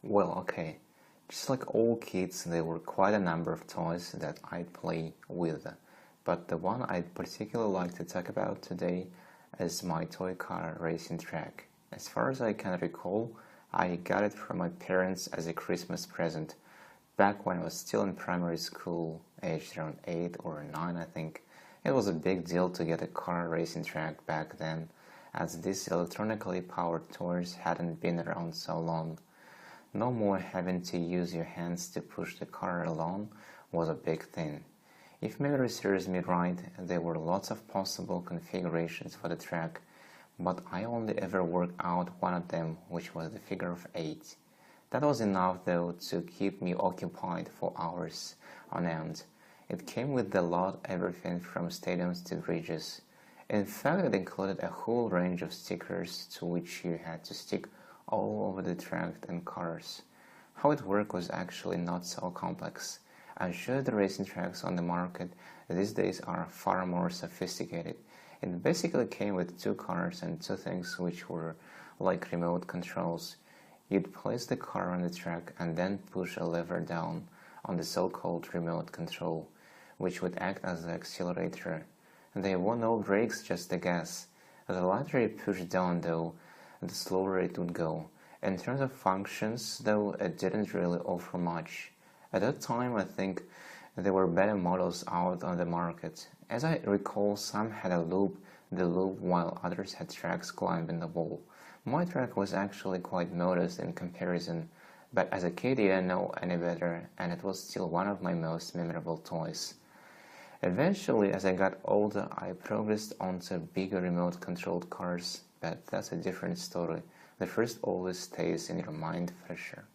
Well, okay. Just like all kids, there were quite a number of toys that I'd play with. But the one I'd particularly like to talk about today is my toy car racing track. As far as I can recall, I got it from my parents as a Christmas present back when I was still in primary school, aged around 8 or 9 I think. It was a big deal to get a car racing track back then, as these electronically powered toys hadn't been around so long. No more having to use your hands to push the car along was a big thing. If memory serves me right, there were lots of possible configurations for the track, but I only ever worked out one of them, which was the figure of 8. That was enough though to keep me occupied for hours on end. It came with a lot, everything from stadiums to bridges. In fact, it included a whole range of stickers to which you had to stick all over the track and cars. How it worked was actually not so complex. I'm sure the racing tracks on the market these days are far more sophisticated. It basically came with 2 cars and 2 things which were like remote controls. You'd place the car on the track and then push a lever down on the so-called remote control, which would act as the accelerator. There were no brakes, just the gas. The lighter you pushed down though, the slower it would go. In terms of functions, though, it didn't really offer much. At that time, I think there were better models out on the market. As I recall, some had the loop, while others had tracks climbing the wall. My track was actually quite modest in comparison, but as a kid I didn't know any better, and it was still one of my most memorable toys. Eventually, as I got older, I progressed onto bigger remote-controlled cars, but that's a different story. The first always stays in your mind for sure.